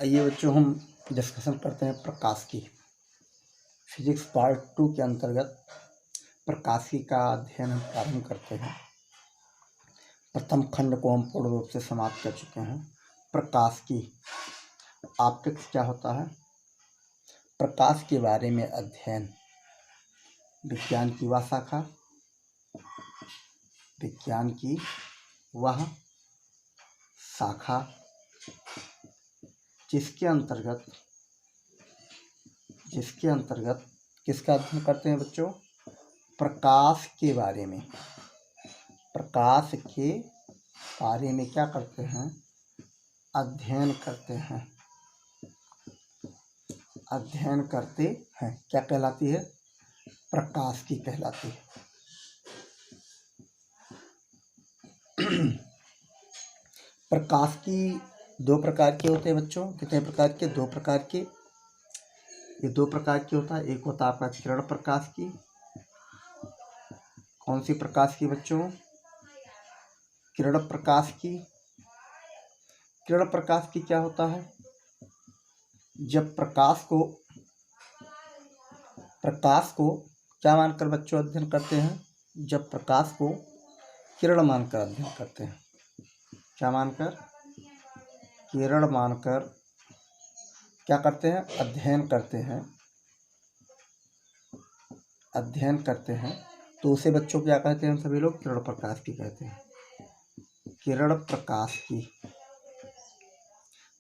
आइए बच्चों, हम डिस्कशन करते हैं प्रकाश की। फिजिक्स पार्ट 2 के अंतर्गत प्रकाशिकी का अध्ययन हम प्रारंभ करते हैं। प्रथम खंड को हम पूर्ण रूप से समाप्त कर चुके हैं। प्रकाशिकी ऑप्टिक्स क्या होता है, प्रकाश के बारे में अध्ययन, विज्ञान की वह शाखा, विज्ञान की वह शाखा जिसके अंतर्गत किसका अध्ययन करते हैं बच्चों, प्रकाश के बारे में। प्रकाश के बारे में क्या करते हैं, अध्ययन करते हैं। अध्ययन करते हैं क्या कहलाती है, प्रकाशिकी कहलाती है। प्रकाशिकी दो प्रकार के होते हैं बच्चों। कितने प्रकार के, दो प्रकार के। ये दो प्रकार की होता है। एक होता है आपका किरण प्रकाश की। कौन सी प्रकाश की बच्चों, किरण प्रकाश की। किरण प्रकाश की क्या होता है, जब प्रकाश को क्या मानकर बच्चों अध्ययन करते हैं, जब प्रकाश को किरण मानकर अध्ययन करते हैं। क्या मानकर, किरण मानकर क्या करते हैं, अध्ययन करते हैं। तो उसे बच्चों क्या कहते हैं, हम सभी लोग किरण प्रकाश की कहते हैं। किरण प्रकाश की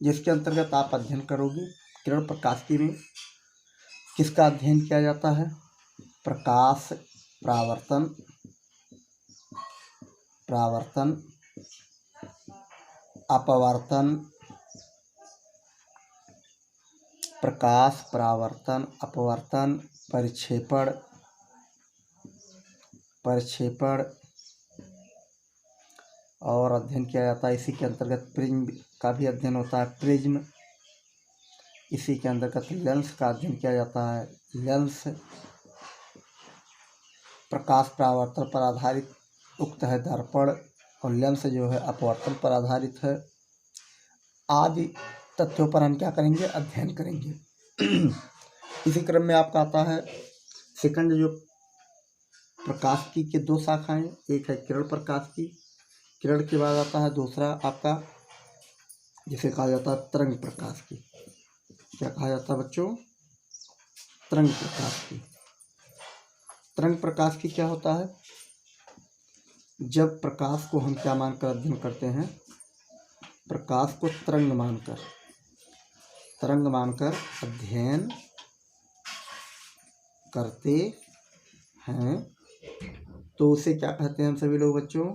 जिसके अंतर्गत आप अध्ययन करोगे। किरण प्रकाश की में किसका अध्ययन किया जाता है, प्रकाश परावर्तन, अपवर्तन, प्रकाश परावर्तन, अपवर्तन, परिक्षेपण और अध्ययन किया जाता है। इसी के अंतर्गत प्रिज्म का भी अध्ययन होता है, प्रिज्म। इसी के अंतर्गत लेंस का अध्ययन किया जाता है, लेंस। प्रकाश परावर्तन पर आधारित उक्त है दर्पण, और लेंस जो है अपवर्तन पर आधारित है। आदि तथ्यों पर हम क्या करेंगे, अध्ययन करेंगे। इसी क्रम में आपका आता है सेकंड, जो प्रकाशिकी के दो शाखाएं, एक है किरण प्रकाश की। किरण के बाद आता है दूसरा आपका, जिसे कहा जाता है तरंग प्रकाश की। क्या कहा जाता है बच्चों, तरंग प्रकाश की। तरंग प्रकाश की क्या होता है, जब प्रकाश को हम क्या मानकर अध्ययन करते हैं, प्रकाश को तरंग मानकर अध्ययन करते हैं, तो उसे क्या कहते हैं हम सभी लोग बच्चों,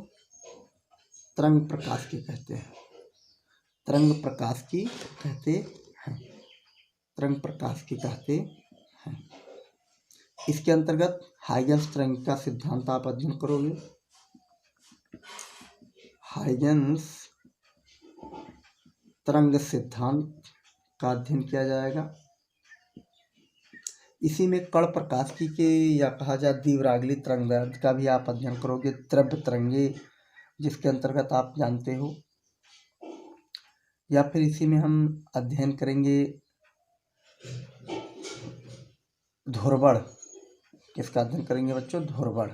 तरंग प्रकाश की कहते हैं। तरंग प्रकाश की कहते हैं। तरंग प्रकाश की कहते हैं। इसके अंतर्गत हाइगन्स तरंग का सिद्धांत आप अध्ययन करोगे। हाइगन्स तरंग सिद्धांत का अध्ययन किया जाएगा। इसी में कण प्रकाशिकी के या कहा जाए दीवरागली तरंग का भी आप अध्ययन करोगे, द्रव्य तरंगे, जिसके अंतर्गत आप जानते हो। या फिर इसी में हम अध्ययन करेंगे ध्रुवण। किसका अध्ययन करेंगे बच्चों, ध्रुवण।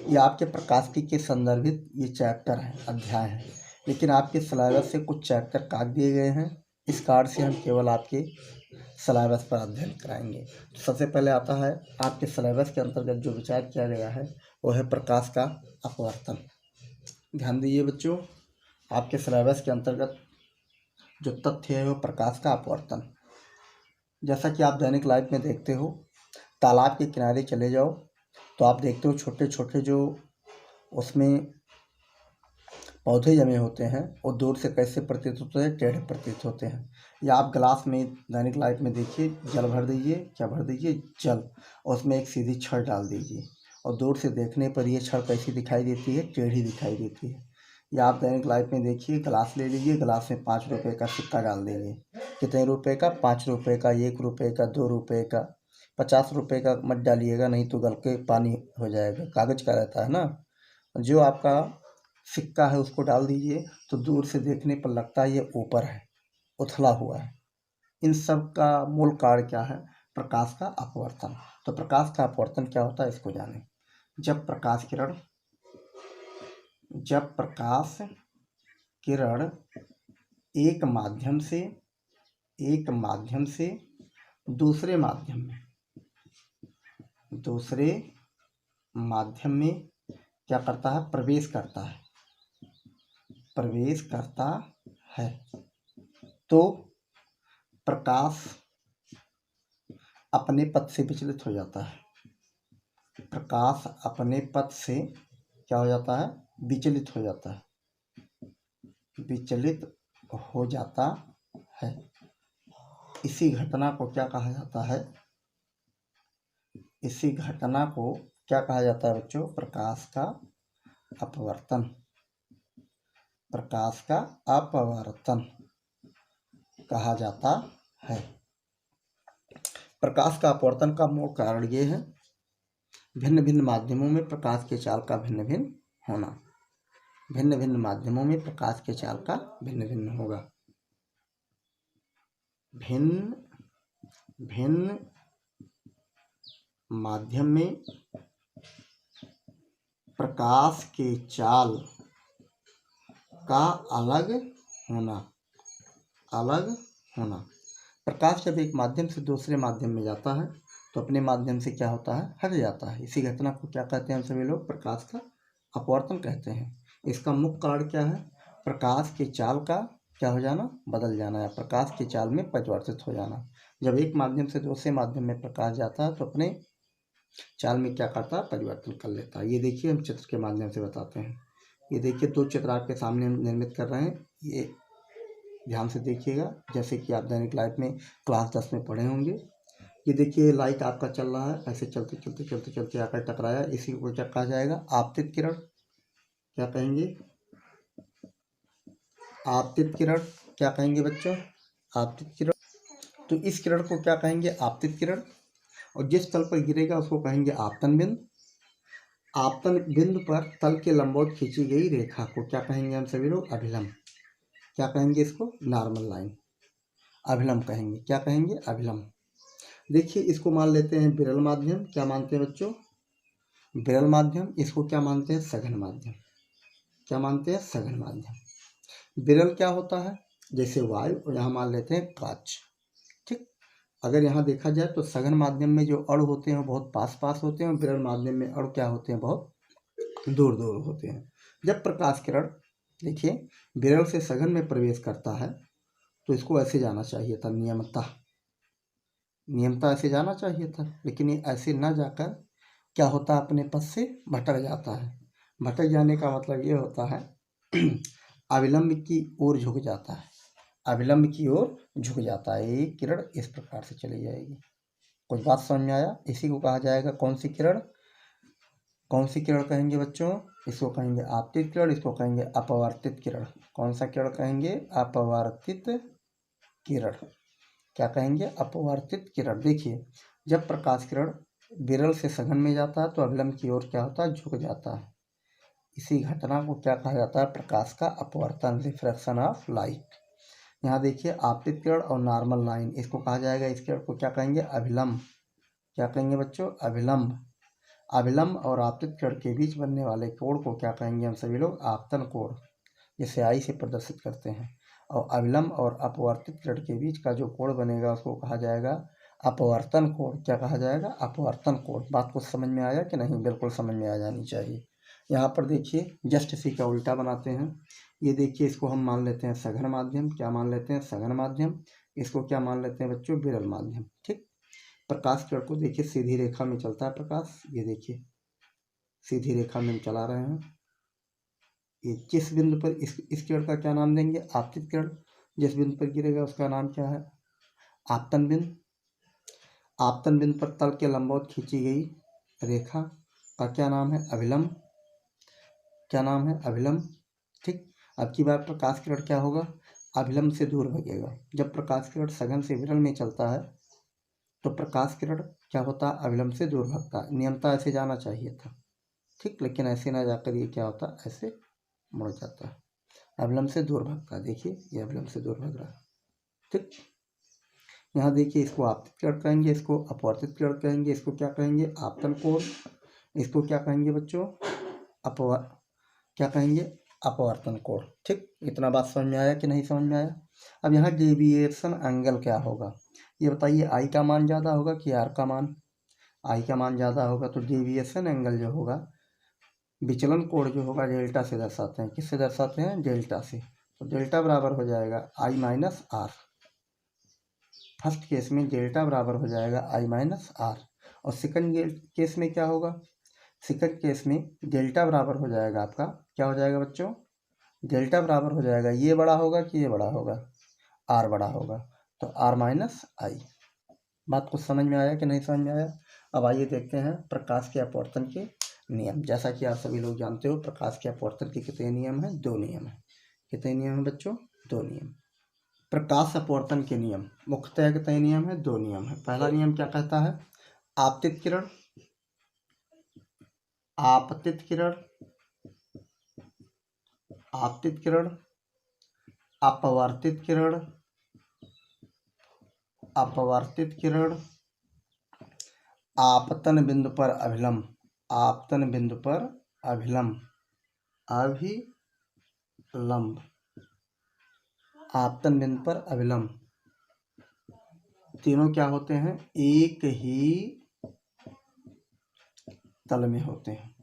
ये आपके प्रकाशिकी के संदर्भित ये चैप्टर हैं, अध्याय हैं, लेकिन आपके सिलेबस से कुछ चैप्टर काट दिए गए हैं। इस कार्ड से हम केवल आपके सिलेबस पर अध्ययन कराएंगे। सबसे पहले आता है आपके सिलेबस के अंतर्गत जो विचार किया गया है वो है प्रकाश का अपवर्तन। ध्यान दीजिए बच्चों, आपके सिलेबस के अंतर्गत जो तथ्य है वो प्रकाश का अपवर्तन। जैसा कि आप दैनिक लाइफ में देखते हो, तालाब के किनारे चले जाओ तो आप देखते हो छोटे छोटे जो उसमें पौधे जमे होते हैं, वो दूर से कैसे प्रतीत होते हैं, टेढ़े प्रतीत होते हैं। या आप ग्लास में दैनिक लाइफ में देखिए, जल भर दीजिए, क्या भर दीजिए, जल, और उसमें एक सीधी छड़ डाल दीजिए, और दूर से देखने पर ये छड़ कैसी दिखाई देती है, टेढ़ी दिखाई देती है। या आप दैनिक लाइफ में देखिए, ग्लास ले लीजिए, ग्लास में 5 रुपये का सिक्का डाल देंगे। कितने रुपये का, 5 रुपये का, 1 रुपये का, 2 रुपये का। 50 रुपये का मत डालिएगा, नहीं तो गल के पानी हो जाएगा, कागज़ का रहता है ना। जो आपका सिक्का है उसको डाल दीजिए, तो दूर से देखने पर लगता है ये ऊपर है, उथला हुआ है। इन सब का मूल कार्य क्या है? प्रकाश का अपवर्तन। तो प्रकाश का अपवर्तन क्या होता है इसको जानें। जब प्रकाश किरण एक माध्यम से दूसरे माध्यम में क्या करता है? प्रवेश करता है तो प्रकाश अपने पथ से विचलित हो जाता है। प्रकाश अपने पथ से क्या हो जाता है? विचलित हो जाता है। इसी घटना को क्या कहा जाता है? बच्चों? प्रकाश का अपवर्तन कहा जाता है। प्रकाश का अपवर्तन का मूल कारण ये है, भिन्न भिन्न माध्यमों में प्रकाश के चाल का भिन्न भिन्न होना। भिन्न भिन्न माध्यमों में प्रकाश के चाल का भिन्न भिन्न होगा। भिन्न माध्यम में प्रकाश के चाल का अलग होना। प्रकाश जब एक माध्यम से दूसरे माध्यम में जाता है तो अपने माध्यम से क्या होता है? हट जाता है। इसी घटना को क्या कहते हैं हम सभी लोग? प्रकाश का अपवर्तन कहते हैं। इसका मुख्य कारण क्या है? प्रकाश के चाल का क्या हो जाना? बदल जाना, या प्रकाश के चाल में परिवर्तित हो जाना। जब एक माध्यम से दूसरे माध्यम में प्रकाश जाता है तो अपने चाल में क्या करता है? परिवर्तन कर लेता है। ये देखिए, हम चित्र के माध्यम से बताते हैं। ये देखिए, 2 चित्र आपके सामने हम निर्मित कर रहे हैं। ये ध्यान से देखिएगा, जैसे कि आप दैनिक लाइफ में क्लास 10 में पढ़े होंगे। ये देखिए, लाइट आपका चल रहा है, ऐसे चलते आकर टकराया। इसी को क्या कहा जाएगा? आपतित किरण। क्या कहेंगे? आपतित किरण। क्या कहेंगे बच्चों? आपतित किरण। तो इस किरण को क्या कहेंगे? आपतित किरण। और जिस तल पर गिरेगा उसको कहेंगे आपतन बिंदु। आपतन बिंदु पर तल के लंबवत खींची गई रेखा को क्या कहेंगे हम सभी लोग? अभिलंब। क्या कहेंगे इसको? Normal line. अभिलंब कहेंगे। क्या कहेंगे? अभिलंब। देखिए, इसको मान लेते हैं विरल माध्यम। क्या मानते हैं बच्चों? विरल माध्यम। इसको क्या मानते हैं? सघन माध्यम। क्या मानते हैं? सघन माध्यम। विरल क्या होता है? जैसे वायु, और यहाँ मान लेते हैं कांच। ठीक। अगर यहाँ देखा जाए तो सघन माध्यम में जो अणु होते हैं वो बहुत पास पास होते हैं, और विरल माध्यम में अणु क्या होते हैं? बहुत दूर दूर होते हैं। जब प्रकाश किरण देखिए विरल से सघन में प्रवेश करता है तो इसको ऐसे जाना चाहिए था, नियमता ऐसे जाना चाहिए था, लेकिन ये ऐसे ना जाकर क्या होता है? अपने पथ से भटक जाता है। भटक जाने का मतलब ये होता है अविलंब की ओर झुक जाता है। अविलंब की ओर झुक जाता है। ये किरण इस प्रकार से चली जाएगी। कुछ बात समझ में आया? इसी को कहा जाएगा कौन सी किरण? कौन सी किरण कहेंगे बच्चों? इसको कहेंगे आपतित किरण, इसको कहेंगे अपवर्तित किरण। कौन सा किरण कहेंगे? अपवर्तित किरण। क्या कहेंगे? अपवर्तित किरण। देखिए, जब प्रकाश किरण विरल से सघन में जाता है तो अविलंब की ओर क्या होता है? झुक जाता है। इसी घटना को क्या कहा जाता है? प्रकाश का अपवर्तन, रिफ्रैक्शन ऑफ लाइट। यहाँ देखिए, आपतित किरण और नॉर्मल लाइन, इसको कहा जाएगा, इस किरण को क्या कहेंगे? अभिलंब। क्या कहेंगे बच्चों? अभिलंब। अभिलंब और आपतित किरण के बीच बनने वाले कोण को क्या कहेंगे हम सभी लोग? आपतन कोण, जिसे आई से प्रदर्शित करते हैं। और अविलंब और अपवर्तित किरण के बीच का जो कोण बनेगा उसको कहा जाएगा अपवर्तन कोण। क्या कहा जाएगा? अपवर्तन कोण। बात कुछ समझ में आया कि नहीं? बिल्कुल समझ में आ जानी चाहिए। यहाँ पर देखिए, जस्ट इसी का उल्टा बनाते हैं। ये देखिए, इसको हम मान लेते हैं सघन माध्यम। क्या मान लेते हैं? सघन माध्यम। इसको क्या मान लेते हैं बच्चों? विरल माध्यम। ठीक। प्रकाश किरण को देखिए सीधी रेखा में चलता है प्रकाश। ये देखिए, सीधी रेखा में हम चला रहे हैं। ये जिस बिंदु पर इस किरण का क्या नाम देंगे? आपतित किरण। जिस बिंदु पर गिरेगा उसका नाम क्या है? आपतन बिंदु। आपतन बिंदु पर तल के लंबवत खींची गई रेखा का क्या नाम है? अभिलंब। क्या नाम है? अभिलंब। ठीक। अब की बार प्रकाश किरण क्या होगा? अभिलंब से दूर भगेगा। जब प्रकाश किरण सघन से विरल में चलता है तो प्रकाश किरण क्या होता है? अविलंब से दूर भागता है। नियमता ऐसे जाना चाहिए था। ठीक। लेकिन ऐसे ना जाकर ये क्या होता है? ऐसे मुड़ जाता है। अविलंब से दूर भागता है। देखिए, ये अविलंब से दूर भाग रहा है। ठीक। यहाँ देखिए, इसको आपतित किरण कहेंगे, इसको अपवर्तित किरण कहेंगे, इसको क्या कहेंगे, आपतन कोण, इसको क्या कहेंगे बच्चों, क्या कहेंगे, अपवर्तन कोण। ठीक, इतना बात समझ में आया कि नहीं समझ में आया। अब यहाँ डेविएशन एंगल क्या होगा ये बताइए, आई का मान ज़्यादा होगा कि आर का मान, आई का मान ज़्यादा होगा तो डेविएशन एंगल जो होगा, विचलन कोण जो होगा डेल्टा से दर्शाते हैं। किससे दर्शाते हैं, डेल्टा से। तो डेल्टा बराबर हो जाएगा आई माइनस आर। फर्स्ट केस में डेल्टा बराबर हो जाएगा आई माइनस आर, और सेकंड केस में क्या होगा, सेकंड केस में डेल्टा बराबर हो जाएगा आपका, क्या हो जाएगा बच्चों, डेल्टा बराबर हो जाएगा, ये बड़ा होगा कि ये बड़ा होगा, आर बड़ा होगा, तो आर माइनस आई। बात कुछ समझ में आया कि नहीं समझ में आया। अब आइए देखते हैं प्रकाश के अपवर्तन के नियम। जैसा कि आप सभी लोग जानते हो, प्रकाश के अपवर्तन के कितने नियम हैं, 2 नियम हैं। कितने नियम हैं बच्चों, 2 नियम। प्रकाश अपवर्तन के नियम मुख्यतः कितने नियम है, 2 नियम है। पहला नियम क्या कहता है, आपतित किरण, आपतित किरण, आपतित किरण, अपवर्तित किरण, अपवर्तित किरण, आपतन बिंदु पर अभिलंब, आपतन बिंदु पर अभिलंब, अभिलंब, आपतन बिंदु पर अभिलंब, तीनों क्या होते हैं, एक ही तल में होते हैं,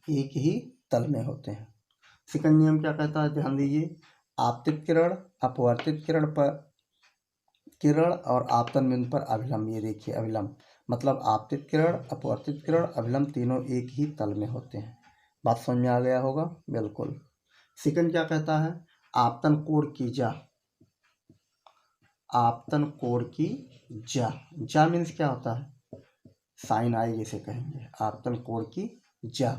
एक ही तल में होते हैं। सेकंड नियम क्या कहता है, ध्यान दीजिए, आपतित किरण, अपवर्तित किरण पर किरण और आपतन बिंदु पर अभिलंब। ये देखिए अभिलंब मतलब आपतित किरण, अपवर्तित किरण, अभिलंब तीनों एक ही तल में होते हैं। बात समझ में आ गया होगा, बिल्कुल। सेकंड क्या कहता है, आपतन कोण की जा, आपतन कोण की जा, जा मीन्स क्या होता है, साइन आई जिसे कहेंगे, आपतन कोण की जा,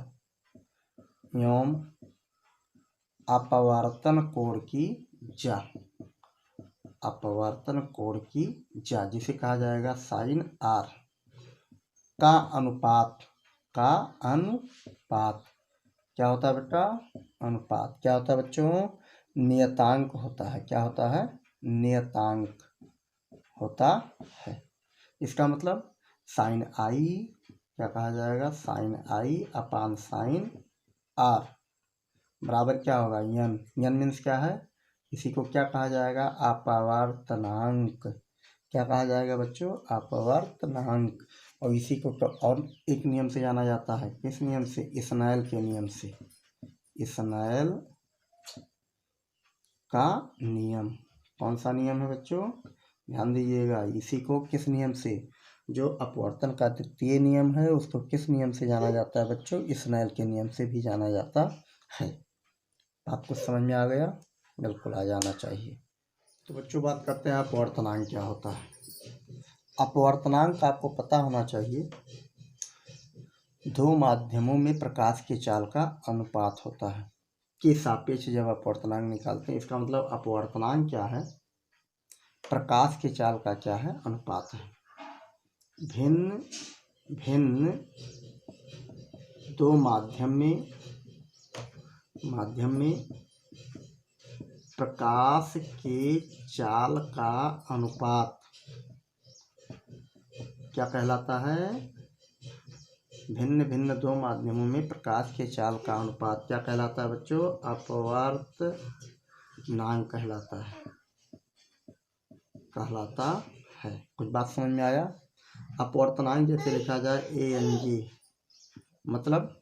एवं अपवर्तन कोण की जा, अपवर्तन कोण की जा, जिसे कहा जाएगा साइन आर का अनुपात, का अनुपात क्या होता है बेटा, अनुपात क्या होता है बच्चों, नियतांक होता है। क्या होता है, नियतांक होता है। इसका मतलब साइन आई क्या कहा जाएगा, sine i upon sine r बराबर क्या होगा, यन। यन मीन्स क्या है, इसी को क्या कहा जाएगा, अपवर्तनांक। क्या कहा जाएगा बच्चों, अपवर्तनांक। और इसी को और एक नियम से जाना जाता है, किस नियम से, स्नेल के नियम से, स्नेल का नियम। कौन सा नियम है बच्चों, ध्यान दीजिएगा, इसी को किस नियम से, जो अपवर्तन का द्वितीय नियम है उसको किस नियम से जाना जाता है बच्चों, स्नेल के नियम से भी जाना जाता है। आपको समझ में आ गया, बिल्कुल आ जाना चाहिए। तो बच्चों बात करते हैं अपवर्तनांक क्या होता है। अपवर्तनांक आपको पता होना चाहिए, 2 माध्यमों में प्रकाश की चाल का अनुपात होता है के सापेक्ष जब अपवर्तनांक निकालते हैं। इसका मतलब अपवर्तनांक क्या है, प्रकाश की चाल का क्या है, अनुपात है। भिन्न भिन्न 2 माध्यम में प्रकाश के चाल का अनुपात क्या कहलाता है, भिन्न भिन्न 2 माध्यमों में प्रकाश के चाल का अनुपात क्या कहलाता है बच्चों, अपवर्तनांक कहलाता है। कुछ बात समझ में आया। अपवर्तनांक जैसे लिखा जाए ANG, मतलब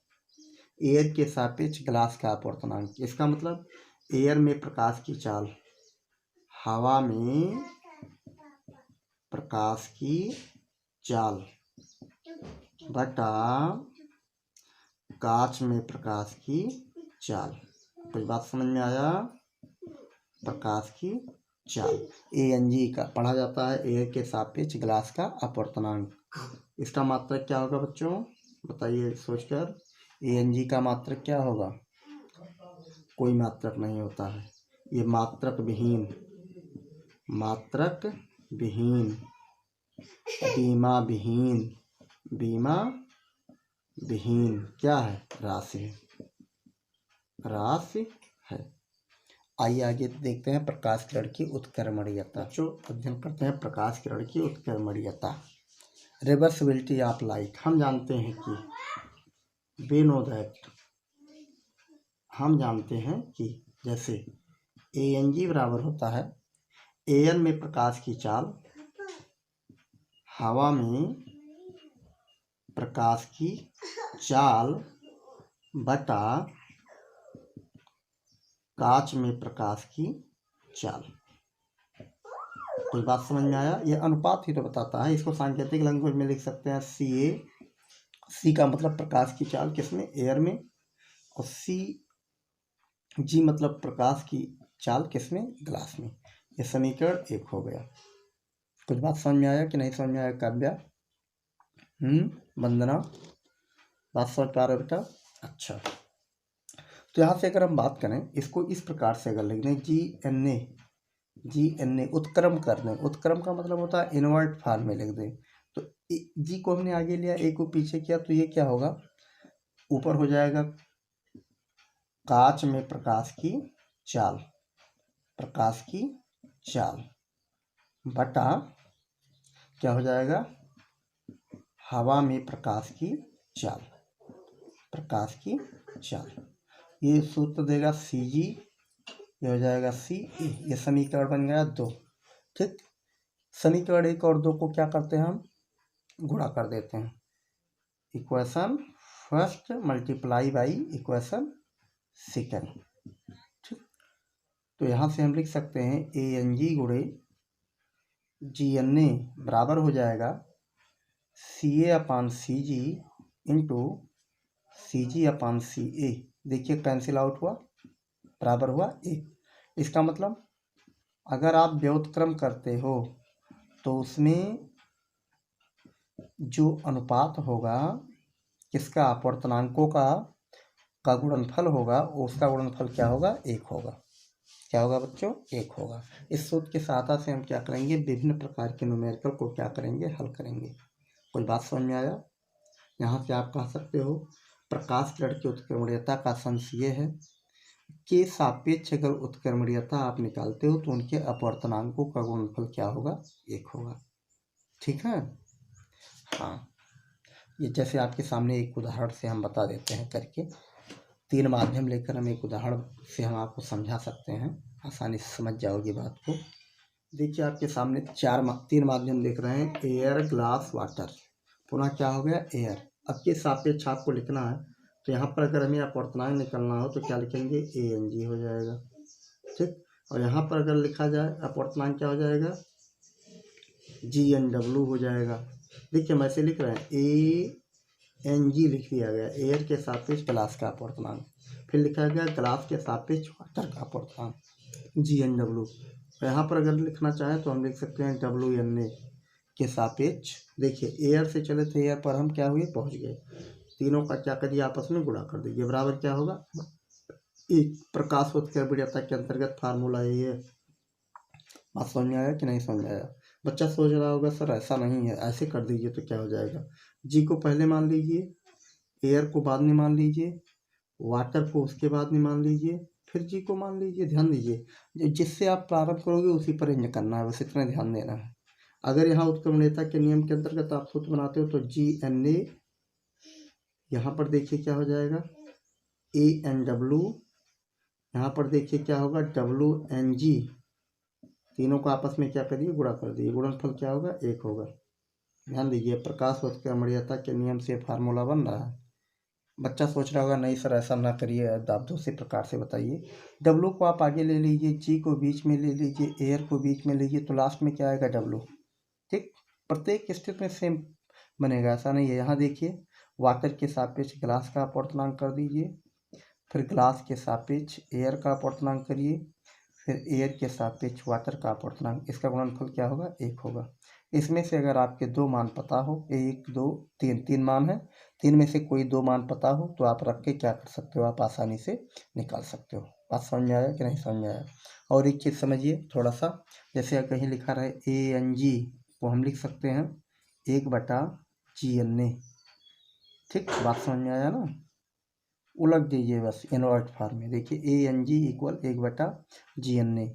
एयर के सापेक्ष ग्लास का अपवर्तनांक। इसका मतलब एयर में प्रकाश की चाल, हवा में प्रकाश की चाल बटा कांच में प्रकाश की चाल। कुछ बात समझ में आया, प्रकाश की चाल ANG का पढ़ा जाता है, एयर के सापेक्ष ग्लास का अपवर्तनांक। इसका मात्रक क्या होगा बच्चों, बताइए सोचकर, ANG का मात्रक क्या होगा, कोई मात्रक नहीं होता है, ये मात्रक विहीन, बीमा विहीन क्या है, राशि है। आइए आगे देखते हैं प्रकाश किरण की उत्क्रमणीयता। जो अध्ययन करते हैं प्रकाश किरण की उत्क्रमणीयता, रिवर्सिबिलिटी ऑफ लाइट। हम जानते हैं कि वी नो दैट, हम जानते हैं कि जैसे ANG बराबर होता है AN में प्रकाश की चाल, हवा में प्रकाश की चाल बटा कांच में प्रकाश की चाल। कोई बात समझ में आया? ये अनुपात ही तो बताता है। इसको सांकेतिक लैंग्वेज में लिख सकते हैं CA। C का मतलब प्रकाश की चाल किसमें? एयर में। और CG मतलब प्रकाश की चाल किसमें? ग्लास में। ये समीकरण 1 हो गया। कुछ बात समझ में आया कि नहीं समझ में आया काव्या? वंदना, बात समझ पा रहे हो बेटा? अच्छा, तो यहाँ से अगर हम बात करें, इसको इस प्रकार से अगर लिख दें GNA उत्क्रम कर दें। उत्क्रम का मतलब होता है इनवर्ट फॉर्म में लिख दें। तो G को हमने आगे लिया, A को पीछे किया, तो ये क्या होगा? ऊपर हो जाएगा कांच में प्रकाश की चाल, प्रकाश की चाल बटा क्या हो जाएगा? हवा में प्रकाश की चाल, प्रकाश की चाल। ये सूत्र देगा CG, ये हो जाएगा CA। ये समीकरण बन गया 2। ठीक, समीकरण 1 और 2 को क्या करते हैं हम? गुणा कर देते हैं। Equation first multiply by equation second. ठीक, तो यहाँ से हम लिख सकते हैं ANG गुणे GNA बराबर हो जाएगा CA अपान CG इंटू CG अपान CA। देखिए कैंसिल आउट हुआ, बराबर हुआ 1। इसका मतलब अगर आप व्युत्क्रम करते हो तो उसमें जो अनुपात होगा किसका? अपवर्तनांकों का गुणनफल होगा, उसका गुणनफल क्या होगा? 1 होगा। क्या होगा बच्चों? 1 होगा। इस सूत्र की सहायता से हम क्या करेंगे? विभिन्न प्रकार के न्यूमेरिकल को क्या करेंगे? हल करेंगे। कोई बात समझ में आया? यहाँ से आप कह सकते हो प्रकाश किरण की उत्क्रमणीयता का संश ये है कि सापेक्ष अगर उत्क्रमणीयता आप निकालते हो तो उनके अपवर्तनांकों का गुणनफल क्या होगा? 1 होगा। ठीक है? हाँ, ये जैसे आपके सामने एक उदाहरण से हम बता देते हैं करके। 3 माध्यम लेकर हम एक उदाहरण से हम आपको समझा सकते हैं, आसानी से समझ जाओगे बात को। देखिए आपके सामने 3 माध्यम देख रहे हैं, एयर, ग्लास, वाटर। पुनः क्या हो गया? एयर। अब के सापेक्ष आपको लिखना है, तो यहाँ पर अगर हमें अपवर्तनांक निकलना हो तो क्या लिखेंगे? ANG हो जाएगा। ठीक, और यहाँ पर अगर लिखा जाए अपवर्तनांक क्या हो जाएगा? GNW हो जाएगा। देखिए हम ऐसे लिख रहे हैं, ANG लिख दिया गया, एयर के सापेक्ष ग्लास का अपवर्तनांक। फिर लिखा गया ग्लास के सापेक्ष वाटर का अपवर्तनांक, GNW। यहाँ पर अगर लिखना चाहें तो हम लिख सकते हैं WNA के सापेक्ष। देखिए एयर से चले थे, एयर पर हम क्या हुए? पहुँच गए। तीनों का क्या करिए? आपस में गुणा कर दीजिए, बराबर क्या होगा? एक। प्रकाश उत्क्रमणीयता के अंतर्गत फार्मूला यही है। बात समझ में आया कि नहीं समझ में आया? बच्चा सोच रहा होगा सर ऐसा नहीं है, ऐसे कर दीजिए तो क्या हो जाएगा? G को पहले मान लीजिए, एयर को बाद में मान लीजिए, वाटर को उसके बाद में मान लीजिए, फिर G को मान लीजिए। ध्यान दीजिए जिससे आप प्रारंभ करोगे उसी पर इंज करना है, बस इतना ध्यान देना है। अगर यहाँ उत्क्रमणीयता के नियम के अंतर्गत आप सूत्र बनाते हो तो GNA, यहाँ पर देखिए क्या हो जाएगा? ANW, यहाँ पर देखिए क्या होगा? WNG। तीनों को आपस में क्या करिए? गुणा कर दिए, गुणनफल क्या होगा? 1 होगा। ध्यान दीजिए प्रकाश उत्क्रमणीयता के नियम से फार्मूला बन रहा है। बच्चा सोच रहा होगा नहीं सर ऐसा ना करिए, आप दूसरे प्रकार से बताइए। W को आप आगे ले लीजिए, G को बीच में ले लीजिए, एयर को बीच में लीजिए, तो लास्ट में क्या आएगा? W। ठीक, प्रत्येक स्थिति में सेम बनेगा, ऐसा नहीं है। यहाँ देखिए वाटर के सापेक्ष ग्लास का अपवर्तनांक कर दीजिए, फिर ग्लास के सापेक्ष एयर का अपवर्तनांक करिए, फिर एयर के सापेक्ष वाटर का अपवर्तनांक। इसका गुणनफल क्या होगा? 1 होगा। इसमें से अगर आपके 2 मान पता हो, 1 2 3 मान है, 3 में से कोई 2 मान पता हो तो आप रख के क्या कर सकते हो? आप आसानी से निकाल सकते हो। बात समझ में आया कि नहीं समझ में आया? और एक चीज़ समझिए थोड़ा सा, जैसे कहीं लिखा रहे ANG, वो हम लिख सकते हैं 1/GNA। ठीक, बात समझ में आया ना? उलट दीजिए बस इनवर्ट फॉर्म में। देखिए ANG इक्वल 1/GNA।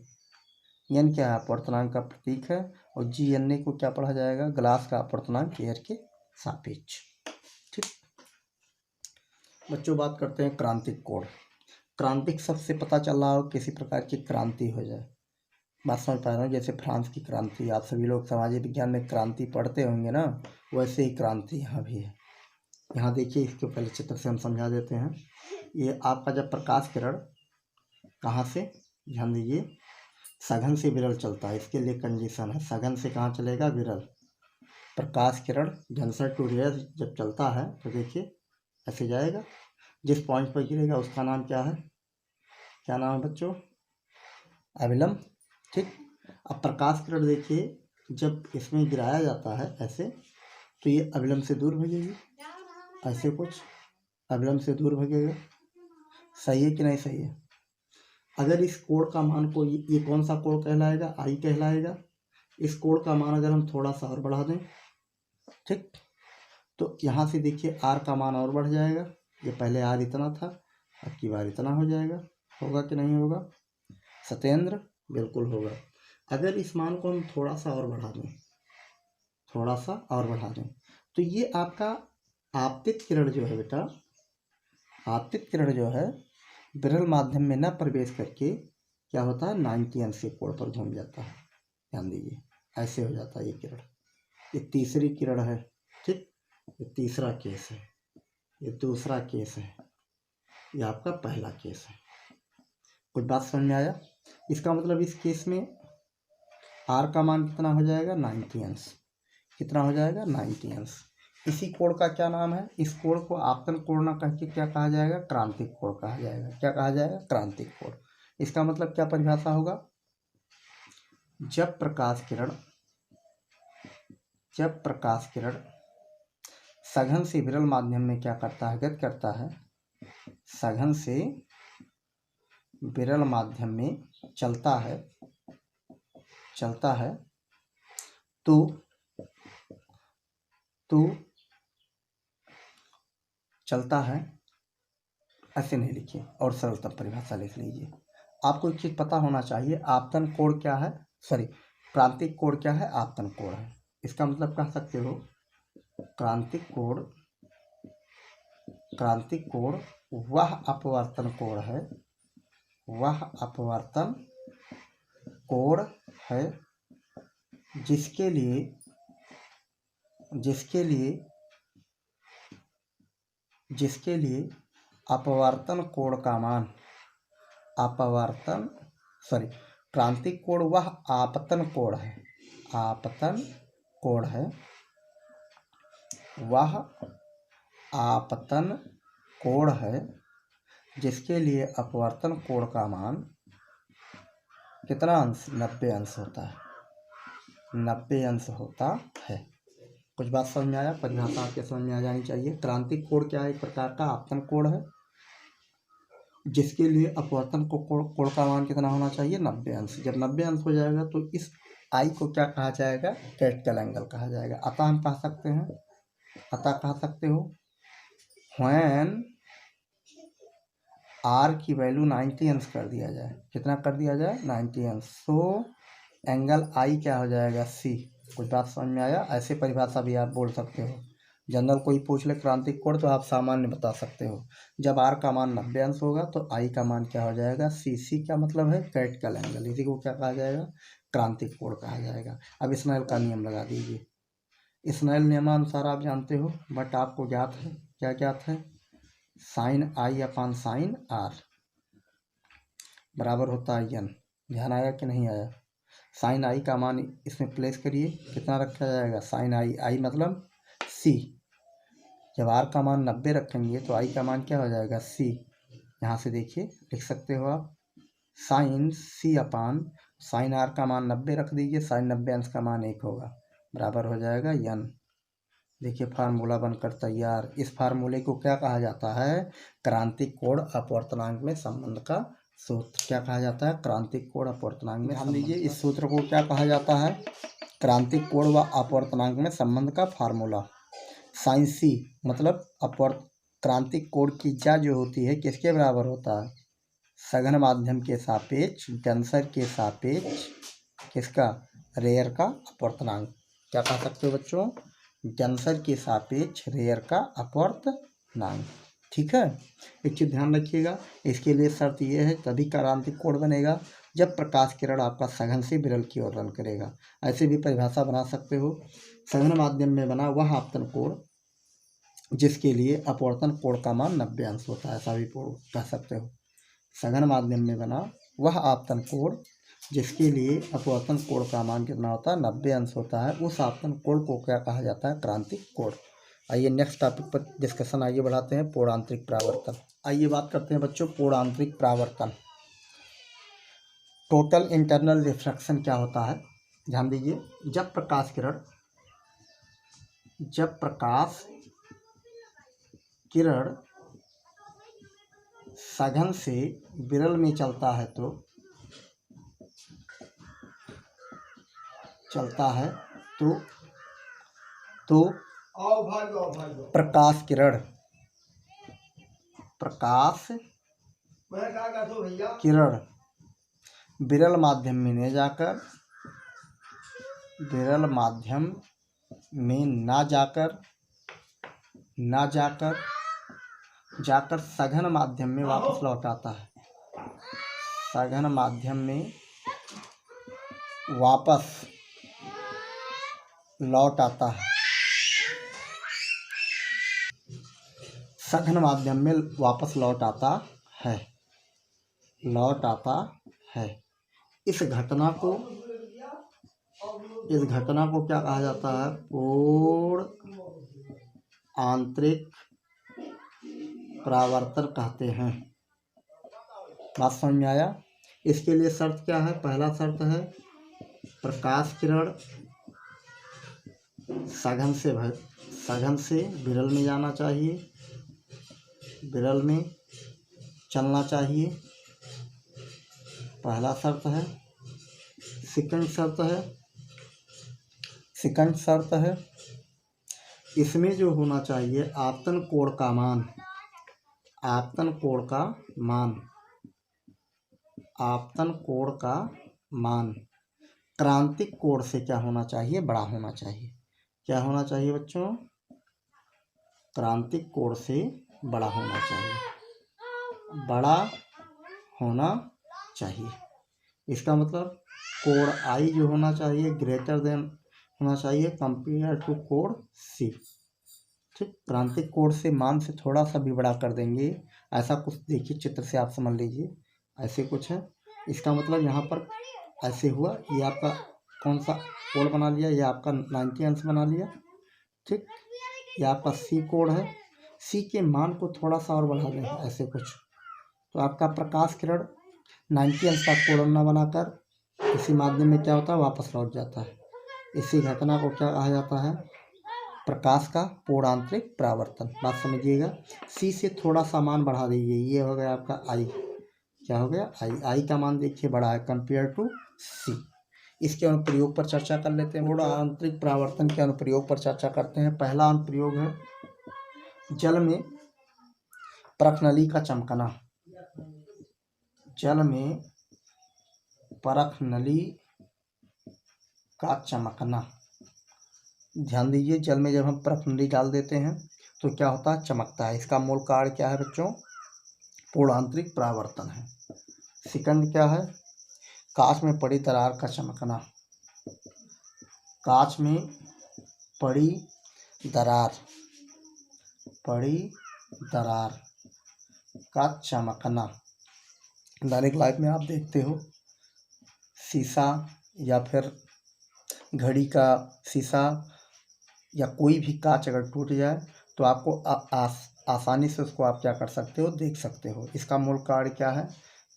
एन क्या है, अपवर्तनांक का प्रतीक है, और GNA को क्या पढ़ा जाएगा, ग्लास का अपवर्तनांक एयर के सापेक्ष। ठीक बच्चों, बात करते हैं क्रांतिक कोण। क्रांतिक शब्द से पता चल रहा हो किसी प्रकार की क्रांति हो जाए, बात समझ पा रहे हो। जैसे फ्रांस की क्रांति, आप सभी लोग सामाजिक विज्ञान में क्रांति पढ़ते होंगे ना, वैसे ही क्रांति यहाँ भी है। यहाँ देखिए, इसके पहले चित्र से हम समझा देते हैं। ये आपका जब प्रकाश किरण कहाँ से, ध्यान दीजिए, सघन से विरल चलता है, इसके लिए कंडीशन है, सघन से कहाँ चलेगा, विरल। प्रकाश किरण जंक्शन टू रेयर जब चलता है तो देखिए ऐसे जाएगा, जिस पॉइंट पर गिरेगा उसका नाम क्या है, क्या नाम है बच्चों, अविलंब। ठीक, अब प्रकाश किरण देखिए जब इसमें गिराया जाता है ऐसे, तो ये अविलंब से दूर भगेगी, ऐसे कुछ अविलंब से दूर भगेगा। सही है कि नहीं सही है। अगर इस कोण का मान को, ये कौन सा कोण कहलाएगा, आई कहलाएगा। इस कोण का मान अगर हम थोड़ा सा और बढ़ा दें, ठीक, तो यहाँ से देखिए आर का मान और बढ़ जाएगा। ये पहले आर इतना था, अब की बार इतना हो जाएगा। होगा कि नहीं होगा सत्येंद्र, बिल्कुल होगा। अगर इस मान को हम थोड़ा सा और बढ़ा दें, थोड़ा सा और बढ़ा दें, तो ये आपका आपतित किरण जो है बेटा, आपतित किरण जो है विरल माध्यम में न प्रवेश करके क्या होता है, 90 अंश के कोण पर घूम जाता है। ध्यान दीजिए, ऐसे हो जाता है ये किरण। ये तीसरी किरण है, ठीक, ये तीसरा केस है, ये दूसरा केस है, ये आपका पहला केस है। कुछ बात समझ में आया। इसका मतलब इस केस में आर का मान कितना हो जाएगा, 90 अंश। कितना हो जाएगा, 90 अंश। इसी कोण का क्या नाम है, इस कोण को आपतन कोण न कह के क्या कहा जाएगा, क्रांतिक कोण कहा जाएगा। क्या कहा जाएगा, क्रांतिक कोण। इसका मतलब क्या परिभाषा होगा, जब प्रकाश किरण सघन से विरल माध्यम में क्या करता है, गति करता है, सघन से विरल माध्यम में चलता है तो चलता है, ऐसे नहीं लिखिए, और सरलतम परिभाषा लिख लीजिए। आपको एक चीज़ पता होना चाहिए, आपतन कोण क्या है, सॉरी, क्रांतिक कोण क्या है, आपतन कोण है। इसका मतलब कह सकते हो क्रांतिक कोण वह अपवर्तन कोण है, वह अपवर्तन कोण है जिसके लिए अपवर्तन कोण का मान, क्रांतिक कोण वह आपतन कोण है, वह आपतन कोण है जिसके लिए अपवर्तन कोण का मान कितना अंश, 90 अंश होता है, 90 अंश होता है। कुछ बात समझ में आया, परिभाषा आपके समझ में आ जानी चाहिए। क्रांतिक कोण क्या है, एक प्रकार का आपतन कोण है जिसके लिए अपवर्तन कोण का मान कितना होना चाहिए, 90 अंश। जब 90 अंश हो जाएगा तो इस आई को क्या कहा जाएगा, कैपिटल एंगल कहा जाएगा। अतः हम कह सकते हैं, कह सकते हो व्हेन आर की वैल्यू 90 अंश कर दिया जाए, कितना कर दिया जाए, 90 अंश, सो एंगल आई क्या हो जाएगा, सी। कुछ बात समझ में आया। ऐसे परिभाषा भी आप बोल सकते हो। जनरल कोई पूछ ले क्रांतिक कोण तो आप सामान्य बता सकते हो। जब आर का मान 90 अंश होगा तो आई का मान क्या हो जाएगा, सी। सी क्या मतलब है, कैपिटल एंगल, इसी को क्या कहा जाएगा, क्रांतिक कोण कहा जाएगा। अब स्नेल का नियम लगा दीजिए। स्नेल नियमानुसार आप जानते हो, बट आपको ज्ञात है, क्या ज्ञात है, sine i upon sine r बराबर होता है एन। ध्यान आया कि नहीं आया। साइन आई का मान इसमें प्लेस करिए, कितना रखा जाएगा, साइन आई मतलब सी। जब आर का मान 90 रखेंगे तो आई का मान क्या हो जाएगा, सी। यहाँ से देखिए लिख सकते हो आप, sine c upon sine r का मान 90 रख दीजिए, साइन 90 अंश का मान 1 होगा, बराबर हो जाएगा एन। देखिए फार्मूला बनकर तैयार। इस फार्मूले को क्या कहा जाता है, क्रांतिक कोण अपवर्तनांक में संबंध का सूत्र। क्या कहा जाता है, क्रांतिक कोण अपवर्तनांक में। ध्यान दीजिए, इस सूत्र को क्या कहा जाता है, क्रांतिक कोण व अपवर्तनांक में संबंध का फार्मूला। साइन सी मतलब क्रांतिक कोण की दिशा जो होती है किसके बराबर होता है? सघन माध्यम के सापेक्ष टेंसर के सापेक्ष किसका? रेयर का अपवर्तनांक। क्या कह सकते हो बच्चों? टेंसर के सापेक्ष रेयर का अपवर्तनांक। ठीक है, एक चीज़ ध्यान रखिएगा, इसके लिए शर्त यह है तभी क्रांतिक कोण बनेगा जब प्रकाश किरण आपका सघन से विरल की ओर रन करेगा। ऐसे भी परिभाषा बना सकते हो, सघन माध्यम में बना वह आपतन कोण जिसके लिए अपवर्तन कोण का मान 90 अंश होता है, ऐसा भी कह सकते हो। सघन माध्यम में बना वह आपतन कोण जिसके लिए अपवर्तन कोण का मान कितना होता है? 90 अंश होता है। उस आपतन कोण को क्या कहा जाता है? क्रांतिक कोण। आइए नेक्स्ट टॉपिक पर डिस्कशन आइए बढ़ाते हैं, पूर्णांतरिक परावर्तन। आइए बात करते हैं बच्चों पूर्णांतरिक परावर्तन। टोटल इंटरनल रिफ्रैक्शन क्या होता है? ध्यान दीजिए, जब प्रकाश किरण सघन से विरल में चलता है तो प्रकाश किरण विरल माध्यम में ना जाकर सघन माध्यम में वापस लौट आता है। सघन माध्यम में वापस लौट आता है। सघन माध्यम में वापस लौट आता है। इस घटना को क्या कहा जाता है? पूर्णांतरिक परावर्तन कहते हैं। बात समझ में आया? इसके लिए शर्त क्या है? पहला शर्त है प्रकाश किरण सघन से विरल में जाना चाहिए, विरल में चलना चाहिए, पहला शर्त है। सेकंड शर्त है इसमें जो होना चाहिए आपतन कोण का मान क्रांतिक कोण से क्या होना चाहिए? बड़ा होना चाहिए। क्या होना चाहिए बच्चों? क्रांतिक कोण से बड़ा होना चाहिए। इसका मतलब कोण आई जो होना चाहिए ग्रेटर देन होना चाहिए कंपेयर टू कोण सी। ठीक, क्रांतिक कोण से मान से थोड़ा सा भी बड़ा कर देंगे, ऐसा कुछ देखिए चित्र से आप समझ लीजिए, ऐसे कुछ है। इसका मतलब यहाँ पर ऐसे हुआ, ये आपका कौन सा कोण बना लिया? ये आपका 90 अंश बना लिया। ठीक, ये आपका सी कोण है, सी के मान को थोड़ा सा और बढ़ा दें, ऐसे कुछ, तो आपका प्रकाश किरण 90 अंश का कोण न बनाकर इसी माध्यम में क्या होता है? वापस लौट जाता है। इसी घटना को क्या कहा जाता है? प्रकाश का पूर्णांतरिक परावर्तन। बात समझिएगा, सी से थोड़ा सा मान बढ़ा दीजिए, ये हो गया आपका आई। क्या हो गया? आई का मान देखिए बड़ा है कंपेयर टू सी। इसके अनुप्रयोग पर चर्चा कर लेते हैं। पूर्णांतरिक परावर्तन के अनुप्रयोग पर चर्चा करते हैं। पहला अनुप्रयोग है जल में परखनली का चमकना। जल में परखनली का चमकना। ध्यान दीजिए, जल में जब हम परखनली डाल देते हैं तो क्या होता है? चमकता है। इसका मूल कारण क्या है बच्चों? पूर्णांतरिक परावर्तन है। सेकंड क्या है? कांच में पड़ी दरार का चमकना। कांच में पड़ी दरार का चमकना। दैनिक लाइफ में आप देखते हो, शीशा या फिर घड़ी का शीशा या कोई भी कांच अगर टूट जाए तो आपको आसानी से उसको आप क्या कर सकते हो? देख सकते हो। इसका मूल कारण क्या है?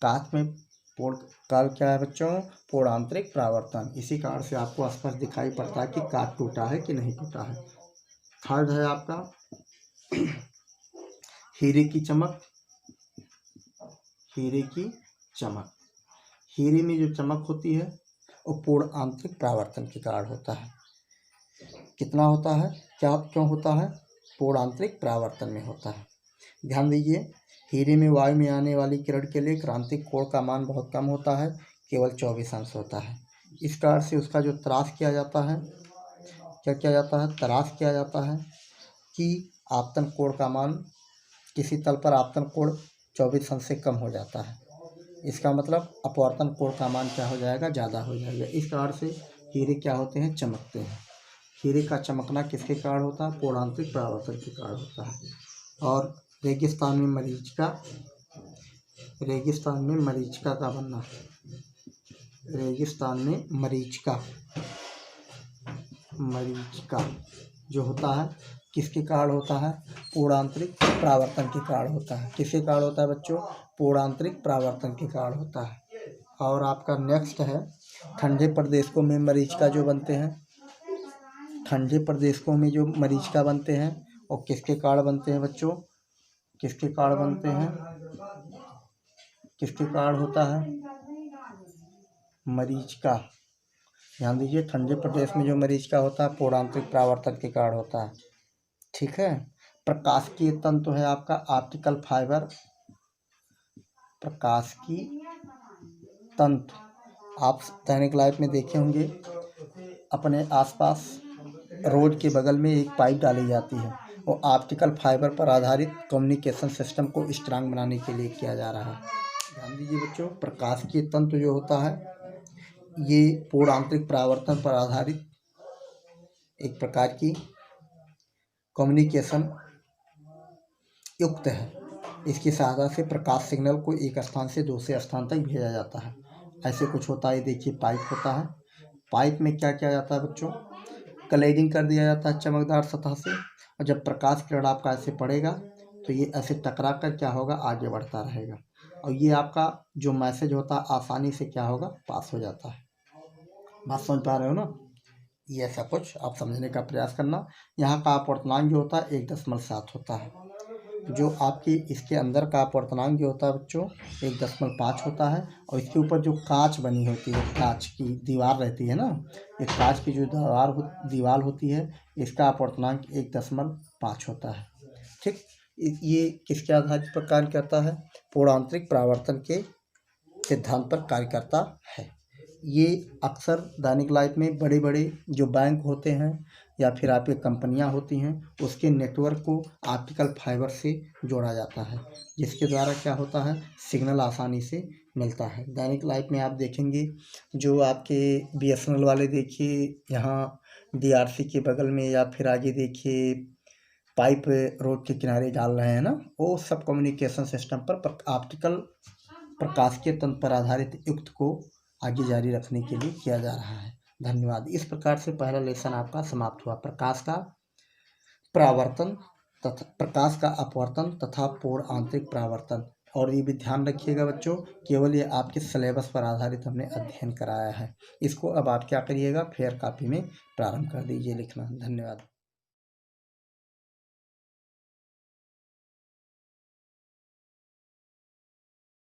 कांच में कारण क्या है बच्चों? पूर्णांतरिक परावर्तन। इसी कारण से आपको स्पष्ट दिखाई पड़ता है कि कांच टूटा है कि नहीं टूटा है। थर्ड है आपका हीरे की चमक। हीरे में जो चमक होती है वो पूर्णांतरिक परावर्तन के कारण होता है। कितना होता है? क्यों होता है? पूर्णांतरिक परावर्तन में होता है। ध्यान दीजिए, हीरे में वायु में आने वाली किरण के लिए क्रांतिक कोण का मान बहुत कम होता है, केवल 24 अंश होता है। इस कारण से उसका जो तराश किया जाता है, क्या किया जाता है, तराश किया जाता है कि आपतन कोण का मान, किसी तल पर आपतन कोण 24 अंश से कम हो जाता है। इसका मतलब अपवर्तन कोण का मान क्या हो जाएगा, ज़्यादा हो जाएगा। इस कारण से हीरे क्या होते हैं, चमकते हैं। हीरे का चमकना किसके कारण होता है, पूर्णांतरिक परावर्तन के कारण होता है। और रेगिस्तान में मरीचिका का बनना, रेगिस्तान में मरीचिका जो होता है किसके कारण होता है, पूर्णांतरिक परावर्तन के कारण होता है। किसके कारण होता है बच्चों, पूर्णांतरिक परावर्तन के कारण होता है। और आपका नेक्स्ट है, ठंडे प्रदेशों में मरीचिका जो बनते हैं, ठंडे प्रदेशों में जो मरीचिका बनते हैं और किसके कारण बनते हैं बच्चों, किसके कारण बनते हैं, किसके कारण होता है, मरीचिका। ध्यान दीजिए, ठंडे प्रदेश में जो मरीचिका होता है पूर्णांतरिक परावर्तन के कारण होता है। ठीक है। प्रकाशिकीय तंतु है आपका ऑप्टिकल फाइबर, प्रकाशिकी तंतु। आप दैनिक लाइफ में देखे होंगे, अपने आसपास रोड के बगल में एक पाइप डाली जाती है, वो ऑप्टिकल फाइबर पर आधारित कम्युनिकेशन सिस्टम को स्ट्रांग बनाने के लिए किया जा रहा है। ध्यान दीजिए बच्चों, प्रकाशिकीय तंतु जो होता है ये पूर्णांतरिक परावर्तन पर आधारित एक प्रकार की कम्युनिकेशन युक्त है। इसकी सहायता से प्रकाश सिग्नल को एक स्थान से दूसरे स्थान तक भेजा जाता है। ऐसे कुछ होता है, देखिए पाइप होता है, पाइप में क्या किया जाता है बच्चों, क्लैडिंग कर दिया जाता है चमकदार सतह से, और जब प्रकाश किरण आपका ऐसे पड़ेगा तो ये ऐसे टकरा कर क्या होगा, आगे बढ़ता रहेगा, और ये आपका जो मैसेज होता है आसानी से क्या होगा, पास हो जाता है। बात समझ पा रहे हो ना, ये ऐसा कुछ आप समझने का प्रयास करना। यहाँ का अपवर्तनांक जो होता है 1.7 होता है। जो आपकी इसके अंदर का अपवर्तनांक जो होता है बच्चों 1.5 होता है, और इसके ऊपर जो कांच बनी होती है, कांच की दीवार रहती है ना, ये कांच की जो दीवार होती है, इसका अपवर्तनांक 1.5 होता है। ठीक, ये किसके आधार पर कार्य करता है, पूर्णांतरिक परावर्तन के सिद्धांत पर कार्य करता है। ये अक्सर दैनिक लाइफ में बड़े बड़े जो बैंक होते हैं या फिर आपकी कंपनियां होती हैं, उसके नेटवर्क को ऑप्टिकल फाइबर से जोड़ा जाता है, जिसके द्वारा क्या होता है, सिग्नल आसानी से मिलता है। दैनिक लाइफ में आप देखेंगे जो आपके BSNL वाले, देखिए यहाँ DRC के बगल में या फिर आगे देखिए पाइप रोड के किनारे डाल रहे हैं ना, वो सब कम्युनिकेशन सिस्टम पर ऑप्टिकल प्रकाशिकीय तंत्र पर आधारित युक्त को आगे जारी रखने के लिए किया जा रहा है। धन्यवाद। इस प्रकार से पहला लेसन आपका समाप्त हुआ, प्रकाश का परावर्तन तथा प्रकाश का अपवर्तन तथा पूर्ण आंतरिक परावर्तन। और ये भी ध्यान रखिएगा बच्चों, केवल ये आपके सिलेबस पर आधारित हमने अध्ययन कराया है। इसको अब आप क्या करिएगा, फेयर कॉपी में प्रारंभ कर दीजिए लिखना। धन्यवाद।